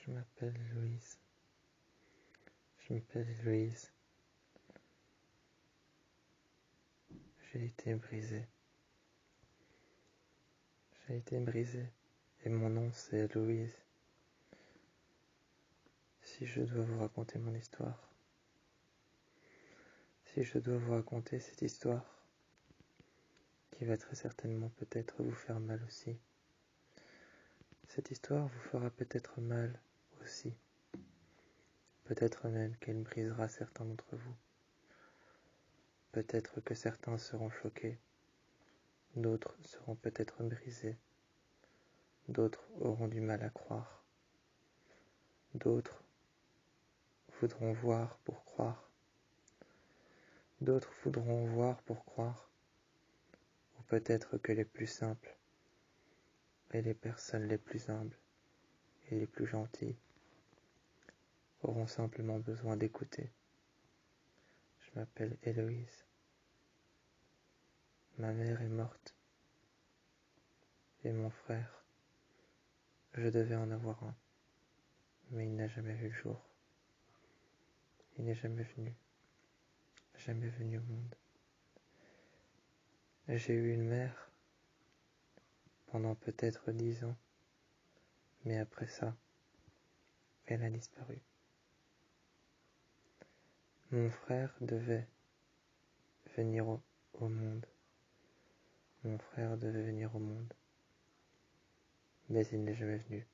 Je m'appelle Héloïse. Je m'appelle Héloïse. J'ai été brisée. J'ai été brisée. Et mon nom c'est Héloïse. Si je dois vous raconter mon histoire. Si je dois vous raconter cette histoire, qui va très certainement peut-être vous faire mal aussi. Cette histoire vous fera peut-être mal aussi. Peut-être même qu'elle brisera certains d'entre vous. Peut-être que certains seront choqués. D'autres seront peut-être brisés. D'autres auront du mal à croire. D'autres voudront voir pour croire. D'autres voudront voir pour croire. Ou peut-être que les plus simples et les personnes les plus humbles et les plus gentilles auront simplement besoin d'écouter. Je m'appelle Héloïse. Ma mère est morte. Et mon frère, je devais en avoir un. Mais il n'a jamais vu le jour. Il n'est jamais venu au monde. J'ai eu une mère pendant peut-être 10 ans, mais après ça, elle a disparu. Mon frère devait venir au monde. Mon frère devait venir au monde, mais il n'est jamais venu.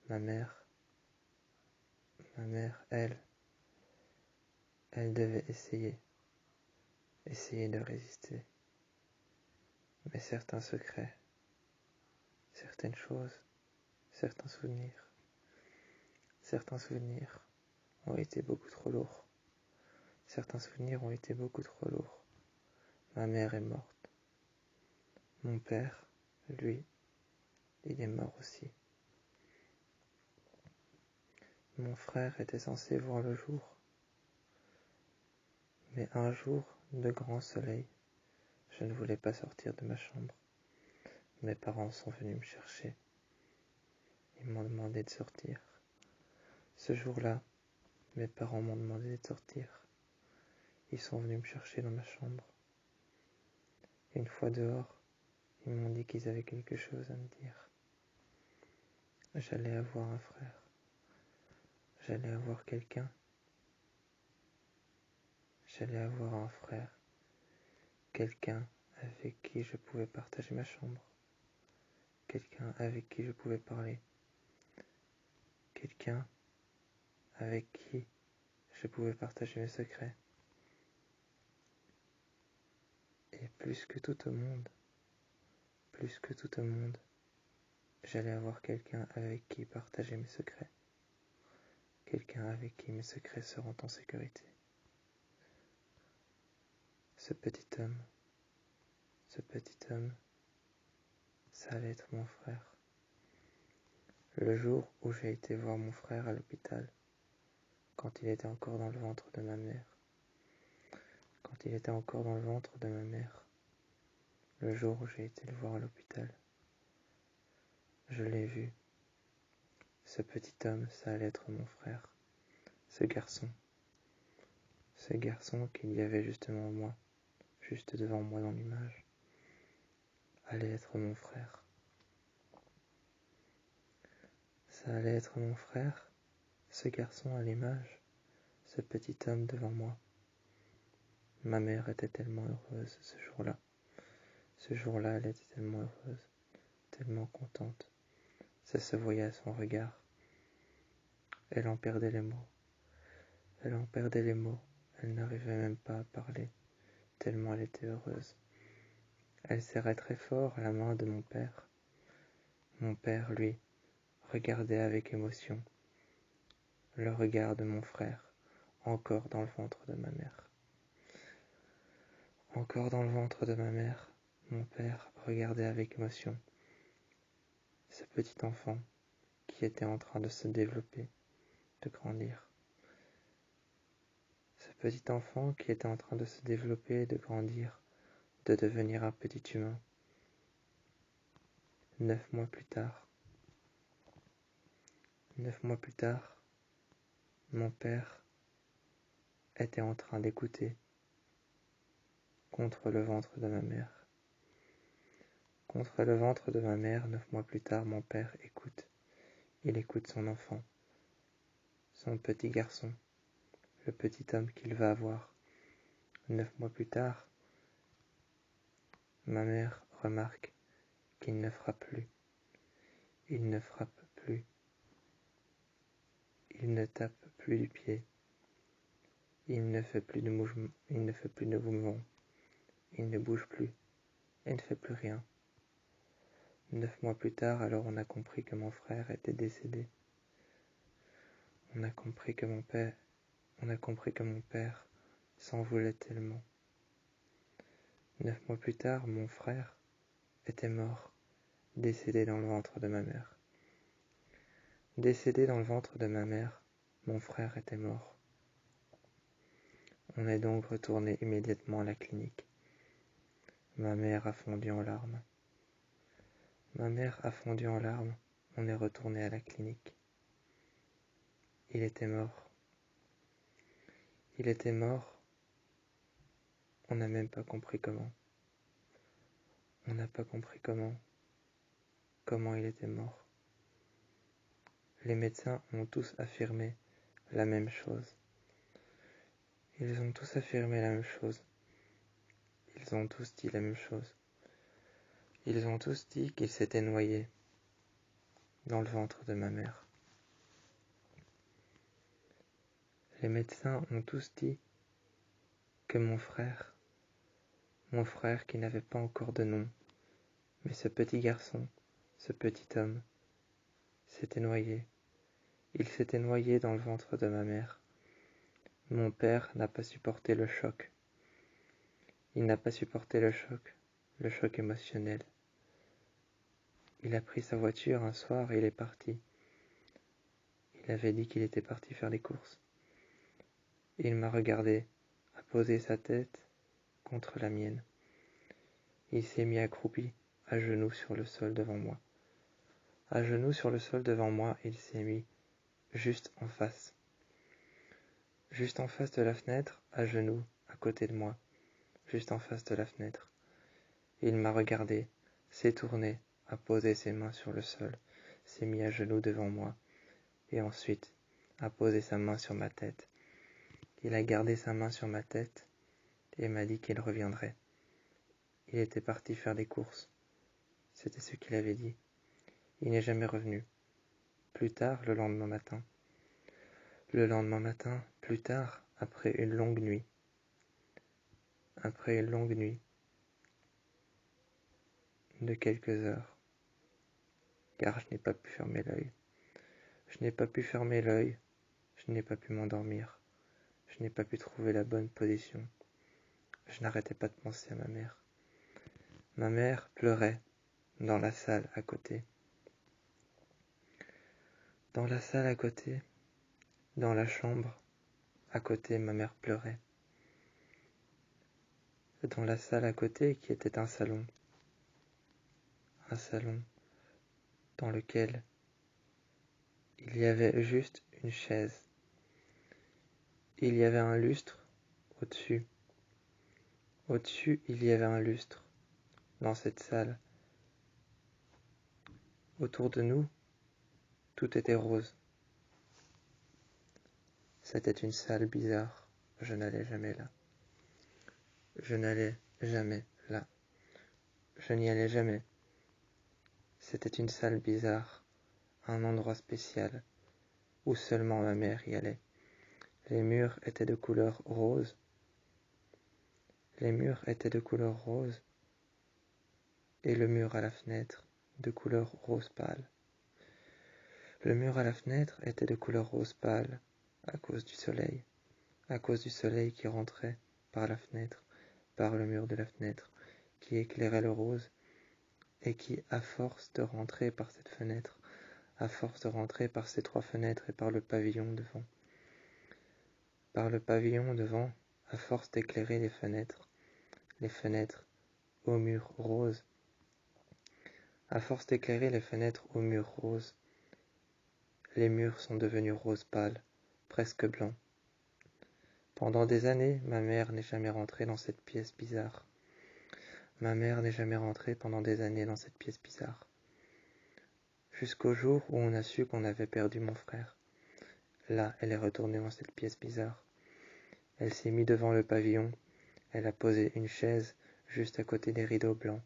Ma mère, elle devait essayer de résister. Mais certains secrets, certaines choses, certains souvenirs ont été beaucoup trop lourds. Certains souvenirs ont été beaucoup trop lourds. Ma mère est morte. Mon père, lui, il est mort aussi. Mon frère était censé voir le jour. Mais un jour de grand soleil, je ne voulais pas sortir de ma chambre. Mes parents sont venus me chercher. Ils m'ont demandé de sortir. Ce jour-là, mes parents m'ont demandé de sortir. Ils sont venus me chercher dans ma chambre. Une fois dehors, ils m'ont dit qu'ils avaient quelque chose à me dire. J'allais avoir un frère. J'allais avoir quelqu'un. J'allais avoir un frère. Quelqu'un avec qui je pouvais partager ma chambre. Quelqu'un avec qui je pouvais parler. Quelqu'un avec qui je pouvais partager mes secrets. Et plus que tout au monde, j'allais avoir quelqu'un avec qui partager mes secrets. Quelqu'un avec qui mes secrets seront en sécurité. Ce petit homme, ça allait être mon frère. Le jour où j'ai été voir mon frère à l'hôpital, quand il était encore dans le ventre de ma mère, le jour où j'ai été le voir à l'hôpital, je l'ai vu. Ce petit homme, ça allait être mon frère. Ce garçon qu'il y avait justement moi, juste devant moi dans l'image, allait être mon frère. Ça allait être mon frère, ce garçon à l'image, ce petit homme devant moi. Ma mère était tellement heureuse ce jour-là. Ce jour-là, elle était tellement heureuse, tellement contente. Ça se voyait à son regard. Elle en perdait les mots. Elle n'arrivait même pas à parler, tellement elle était heureuse. Elle serrait très fort la main de mon père. Mon père, lui, regardait avec émotion le regard de mon frère, encore dans le ventre de ma mère. Encore dans le ventre de ma mère, mon père regardait avec émotion ce petit enfant qui était en train de se développer, de grandir. Ce petit enfant qui était en train de se développer, de grandir, de devenir un petit humain. 9 mois plus tard, 9 mois plus tard, mon père était en train d'écouter contre le ventre de ma mère. Contre le ventre de ma mère, 9 mois plus tard, mon père écoute. Il écoute son enfant, son petit garçon, le petit homme qu'il va avoir. 9 mois plus tard, ma mère remarque qu'il ne frappe plus. Il ne frappe plus. Il ne tape plus du pied. Il ne fait plus de mouvement. Il ne fait plus de mouvement. Il ne bouge plus. Il ne fait plus rien. 9 mois plus tard, alors on a compris que mon frère était décédé. On a compris que mon père s'en voulait tellement. 9 mois plus tard, mon frère était mort, décédé dans le ventre de ma mère. Décédé dans le ventre de ma mère, mon frère était mort. On est donc retourné immédiatement à la clinique. Ma mère a fondu en larmes. Ma mère a fondu en larmes, on est retourné à la clinique. Il était mort. Il était mort, on n'a même pas compris comment. On n'a pas compris comment il était mort. Les médecins ont tous affirmé la même chose. Ils ont tous affirmé la même chose. Ils ont tous dit la même chose. Ils ont tous dit qu'il s'était noyé dans le ventre de ma mère. Les médecins ont tous dit que mon frère qui n'avait pas encore de nom, mais ce petit garçon, ce petit homme, s'était noyé. Il s'était noyé dans le ventre de ma mère. Mon père n'a pas supporté le choc. Il n'a pas supporté le choc émotionnel. Il a pris sa voiture un soir et il est parti. Il avait dit qu'il était parti faire les courses. Il m'a regardé, a posé sa tête contre la mienne. Il s'est mis accroupi, à genoux sur le sol devant moi. À genoux sur le sol devant moi, il s'est mis juste en face. Juste en face de la fenêtre, à genoux, à côté de moi. Juste en face de la fenêtre. Il m'a regardé, s'est tourné, a posé ses mains sur le sol, s'est mis à genoux devant moi, et ensuite a posé sa main sur ma tête. Il a gardé sa main sur ma tête et m'a dit qu'il reviendrait. Il était parti faire des courses. C'était ce qu'il avait dit. Il n'est jamais revenu. Plus tard, le lendemain matin, plus tard, après une longue nuit, de quelques heures, car je n'ai pas pu fermer l'œil. Je n'ai pas pu fermer l'œil, je n'ai pas pu m'endormir, je n'ai pas pu trouver la bonne position. Je n'arrêtais pas de penser à ma mère. Ma mère pleurait dans la salle à côté. Dans la salle à côté, dans la chambre à côté, ma mère pleurait. Dans la salle à côté, qui était un salon dans lequel il y avait juste une chaise. Il y avait un lustre au-dessus. Au-dessus, il y avait un lustre dans cette salle. Autour de nous, tout était rose. C'était une salle bizarre. Je n'allais jamais là. Je n'allais jamais là. Je n'y allais jamais. C'était une salle bizarre, un endroit spécial, où seulement ma mère y allait. Les murs étaient de couleur rose. Les murs étaient de couleur rose, et le mur à la fenêtre de couleur rose pâle. Le mur à la fenêtre était de couleur rose pâle à cause du soleil qui rentrait par la fenêtre, par le mur de la fenêtre, qui éclairait le rose, et qui, à force de rentrer par cette fenêtre, à force de rentrer par ces trois fenêtres et par le pavillon devant, à force d'éclairer les fenêtres aux murs roses, à force d'éclairer les fenêtres aux murs roses, les murs sont devenus rose pâle, presque blancs. Pendant des années, ma mère n'est jamais rentrée dans cette pièce bizarre. Ma mère n'est jamais rentrée pendant des années dans cette pièce bizarre. Jusqu'au jour où on a su qu'on avait perdu mon frère. Là, elle est retournée dans cette pièce bizarre. Elle s'est mise devant le pavillon. Elle a posé une chaise juste à côté des rideaux blancs.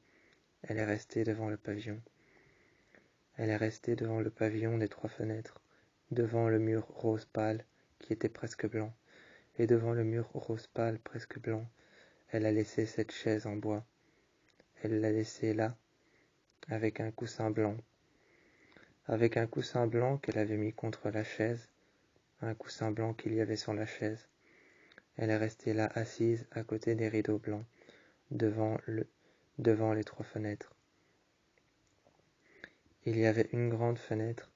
Elle est restée devant le pavillon. Elle est restée devant le pavillon des 3 fenêtres, devant le mur rose pâle qui était presque blanc. Et devant le mur rose pâle presque blanc, elle a laissé cette chaise en bois. Elle l'a laissée là, avec un coussin blanc. Avec un coussin blanc qu'elle avait mis contre la chaise, un coussin blanc qu'il y avait sur la chaise. Elle est restée là assise à côté des rideaux blancs, devant les 3 fenêtres. Il y avait une grande fenêtre.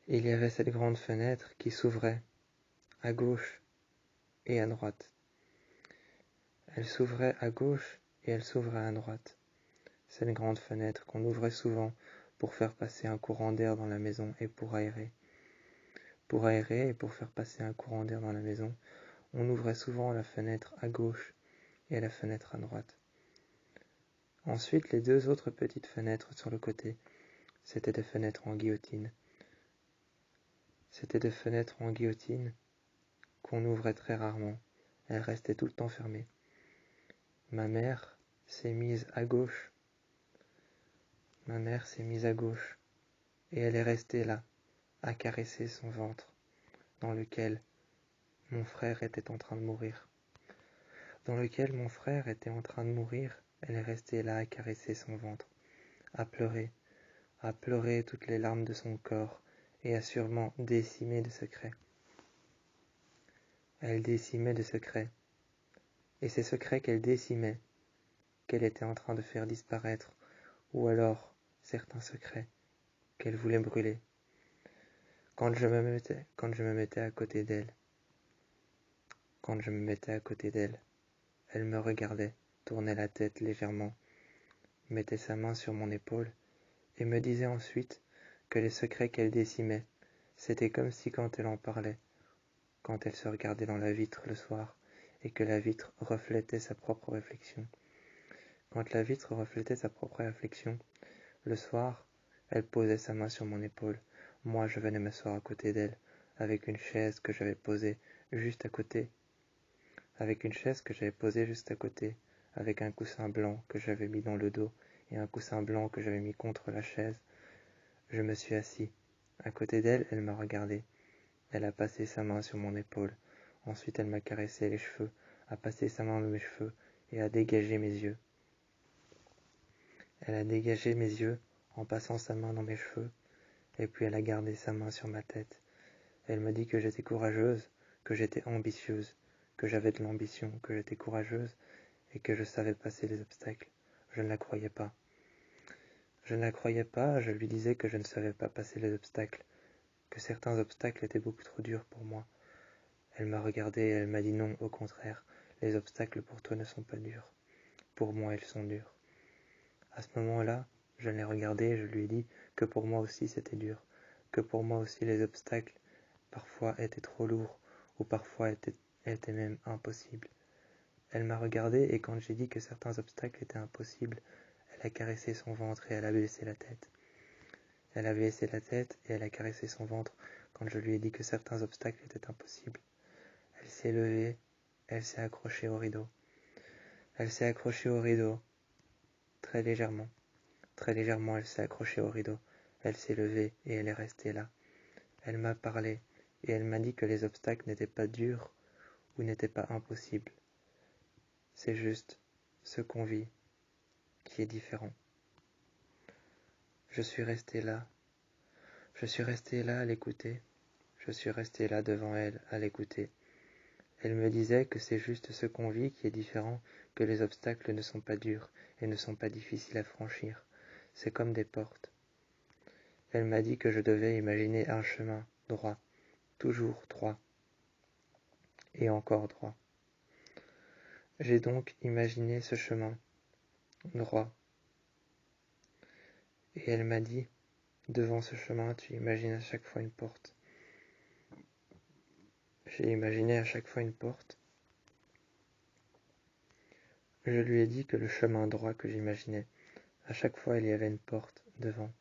Il y avait cette grande fenêtre qui s'ouvrait à gauche et à droite. Elle s'ouvrait à gauche et elle s'ouvrait à droite. Cette grande fenêtre qu'on ouvrait souvent pour faire passer un courant d'air dans la maison et pour aérer. Pour aérer et pour faire passer un courant d'air dans la maison, on ouvrait souvent la fenêtre à gauche et la fenêtre à droite. Ensuite, les 2 autres petites fenêtres sur le côté, c'étaient des fenêtres en guillotine. C'étaient des fenêtres en guillotine qu'on ouvrait très rarement. Elles restaient tout le temps fermées. Ma mère s'est mise à gauche. Ma mère s'est mise à gauche et elle est restée là, à caresser son ventre, dans lequel mon frère était en train de mourir. Dans lequel mon frère était en train de mourir, elle est restée là à caresser son ventre, à pleurer toutes les larmes de son corps et à sûrement décimer de secrets. Elle décimait de secrets. Et ces secrets qu'elle décimait, qu'elle était en train de faire disparaître, ou alors certains secrets qu'elle voulait brûler. Quand je me mettais à côté d'elle, elle me regardait, tournait la tête légèrement, mettait sa main sur mon épaule et me disait ensuite que les secrets qu'elle décimait, c'était comme si quand elle en parlait, quand elle se regardait dans la vitre le soir et que la vitre reflétait sa propre réflexion. Quand la vitre reflétait sa propre réflexion, le soir, elle posait sa main sur mon épaule. Moi, je venais m'asseoir à côté d'elle, avec une chaise que j'avais posée juste à côté. Avec un coussin blanc que j'avais mis dans le dos et un coussin blanc que j'avais mis contre la chaise. Je me suis assis. À côté d'elle, elle m'a regardé. Elle a passé sa main sur mon épaule. Ensuite, elle m'a caressé les cheveux, a passé sa main dans mes cheveux et a dégagé mes yeux. Elle a dégagé mes yeux en passant sa main dans mes cheveux, et puis elle a gardé sa main sur ma tête. Elle m'a dit que j'étais courageuse, que j'étais ambitieuse, que j'avais de l'ambition, que j'étais courageuse et que je savais passer les obstacles. Je ne la croyais pas. Je lui disais que je ne savais pas passer les obstacles, que certains obstacles étaient beaucoup trop durs pour moi. Elle m'a regardé et elle m'a dit non, au contraire, les obstacles pour toi ne sont pas durs. Pour moi, ils sont durs. À ce moment-là, je l'ai regardée et je lui ai dit que pour moi aussi c'était dur, que pour moi aussi les obstacles parfois étaient trop lourds ou parfois étaient même impossibles. Elle m'a regardé et quand j'ai dit que certains obstacles étaient impossibles, elle a caressé son ventre et elle a baissé la tête. Elle a baissé la tête et elle a caressé son ventre quand je lui ai dit que certains obstacles étaient impossibles. Elle s'est levée, elle s'est accrochée au rideau. Elle s'est accrochée au rideau, très légèrement. Très légèrement, elle s'est accrochée au rideau. Elle s'est levée et elle est restée là. Elle m'a parlé et elle m'a dit que les obstacles n'étaient pas durs ou n'étaient pas impossibles. C'est juste ce qu'on vit qui est différent. Je suis resté là. Je suis resté là à l'écouter. Je suis resté là devant elle à l'écouter. Elle me disait que c'est juste ce qu'on vit qui est différent, que les obstacles ne sont pas durs et ne sont pas difficiles à franchir. C'est comme des portes. Elle m'a dit que je devais imaginer un chemin droit, toujours droit, et encore droit. J'ai donc imaginé ce chemin droit. Et elle m'a dit Devant ce chemin, tu imagines à chaque fois une porte. J'ai imaginé à chaque fois une porte. Je lui ai dit que le chemin droit que j'imaginais, à chaque fois il y avait une porte devant.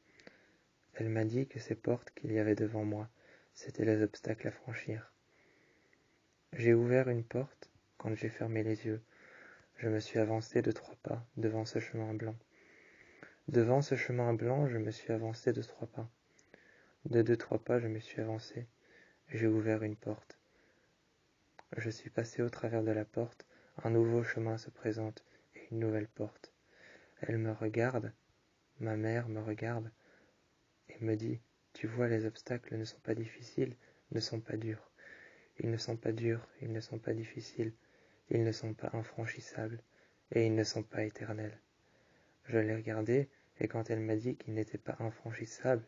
Elle m'a dit que ces portes qu'il y avait devant moi, c'étaient les obstacles à franchir. J'ai ouvert une porte quand j'ai fermé les yeux. Je me suis avancé de 3 pas devant ce chemin blanc. Devant ce chemin blanc, je me suis avancé de 3 pas. De 2-3 pas, je me suis avancé. J'ai ouvert une porte. Je suis passé au travers de la porte. Un nouveau chemin se présente et une nouvelle porte. Elle me regarde, ma mère me regarde et me dit « Tu vois, les obstacles ne sont pas difficiles, ne sont pas durs. Ils ne sont pas durs, ils ne sont pas difficiles, ils ne sont pas infranchissables et ils ne sont pas éternels. » Je l'ai regardé et quand elle m'a dit qu'ils n'étaient pas infranchissables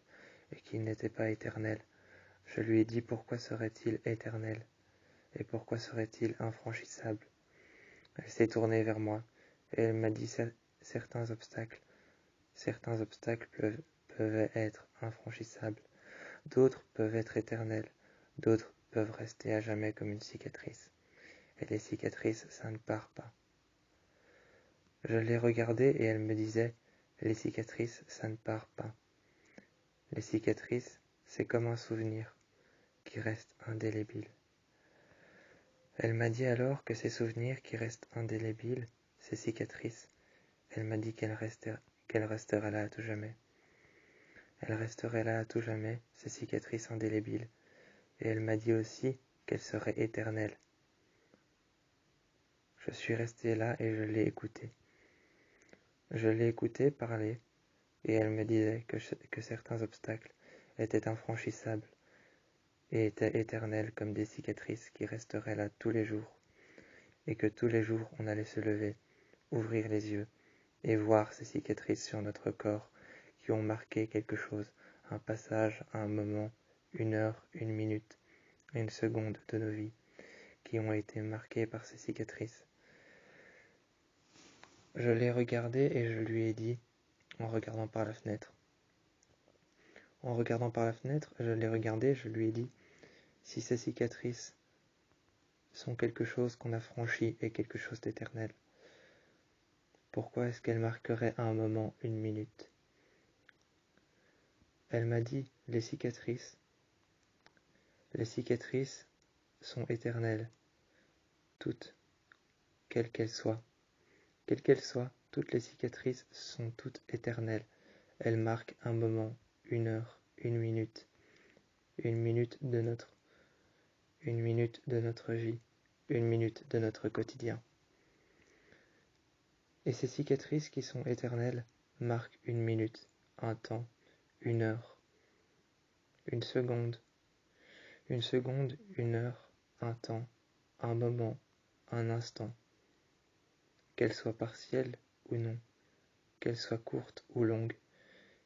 et qu'ils n'étaient pas éternels, je lui ai dit pourquoi serait-il éternel et pourquoi serait-il infranchissable. Elle s'est tournée vers moi et elle m'a dit certains obstacles peuvent être infranchissables, d'autres peuvent être éternels, d'autres peuvent rester à jamais comme une cicatrice. Et les cicatrices, ça ne part pas. Je l'ai regardée et elle me disait « Les cicatrices, ça ne part pas. Les cicatrices, c'est comme un souvenir qui reste indélébile. » Elle m'a dit alors que ces souvenirs qui restent indélébiles, ces cicatrices, elle m'a dit qu'elle resterait là à tout jamais. Elle resterait là à tout jamais, ces cicatrices indélébiles. Et elle m'a dit aussi qu'elle serait éternelle. Je suis resté là et je l'ai écoutée. Je l'ai écoutée parler et elle me disait que certains obstacles étaient infranchissables et étaient éternels comme des cicatrices qui resteraient là tous les jours et que tous les jours on allait se lever, ouvrir les yeux et voir ces cicatrices sur notre corps qui ont marqué quelque chose, un passage, un moment, une heure, une minute, une seconde de nos vies qui ont été marquées par ces cicatrices. Je l'ai regardée et je lui ai dit, en regardant par la fenêtre. En regardant par la fenêtre, je l'ai regardée, je lui ai dit, si ces cicatrices sont quelque chose qu'on a franchi et quelque chose d'éternel, pourquoi est-ce qu'elles marqueraient à un moment, une minute? Elle m'a dit, les cicatrices sont éternelles, toutes, quelles qu'elles soient. Quelles qu'elles soient, toutes les cicatrices sont toutes éternelles. Elles marquent un moment, une heure, une minute de notre vie, une minute de notre quotidien. Et ces cicatrices qui sont éternelles marquent une minute, un temps, une heure, une seconde, une heure, un temps, un moment, un instant. Qu'elle soit partielle ou non, qu'elle soit courte ou longue,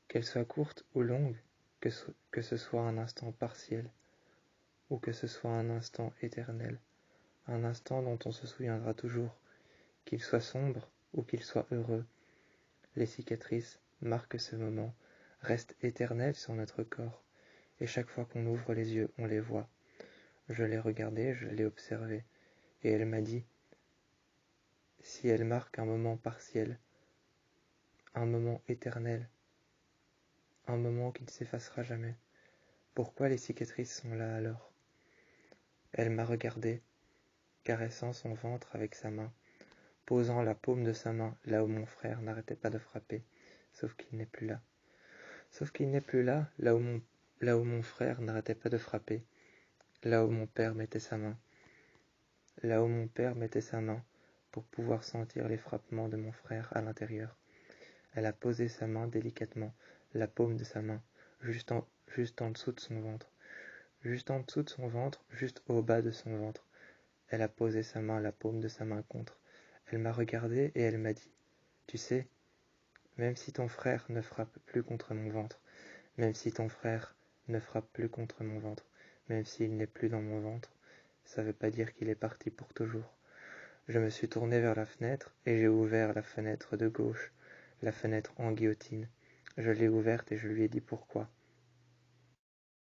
que ce soit un instant partiel ou que ce soit un instant éternel, un instant dont on se souviendra toujours, qu'il soit sombre ou qu'il soit heureux. Les cicatrices marquent ce moment, restent éternelles sur notre corps, et chaque fois qu'on ouvre les yeux, on les voit. Je l'ai regardée, je l'ai observée, et elle m'a dit, si elle marque un moment partiel, un moment éternel, un moment qui ne s'effacera jamais, pourquoi les cicatrices sont là alors? Elle m'a regardé, caressant son ventre avec sa main, posant la paume de sa main là où mon frère n'arrêtait pas de frapper, sauf qu'il n'est plus là. Sauf qu'il n'est plus là, là où mon frère n'arrêtait pas de frapper, là où mon père mettait sa main. Là où mon père mettait sa main pour pouvoir sentir les frappements de mon frère à l'intérieur. Elle a posé sa main délicatement, la paume de sa main, juste en dessous de son ventre. Juste en dessous de son ventre, juste au bas de son ventre. Elle a posé sa main, la paume de sa main contre. Elle m'a regardé et elle m'a dit, « Tu sais, même si ton frère ne frappe plus contre mon ventre, même si ton frère ne frappe plus contre mon ventre, même s'il n'est plus dans mon ventre, ça ne veut pas dire qu'il est parti pour toujours. » Je me suis tourné vers la fenêtre et j'ai ouvert la fenêtre de gauche, la fenêtre en guillotine. Je l'ai ouverte et je lui ai dit pourquoi.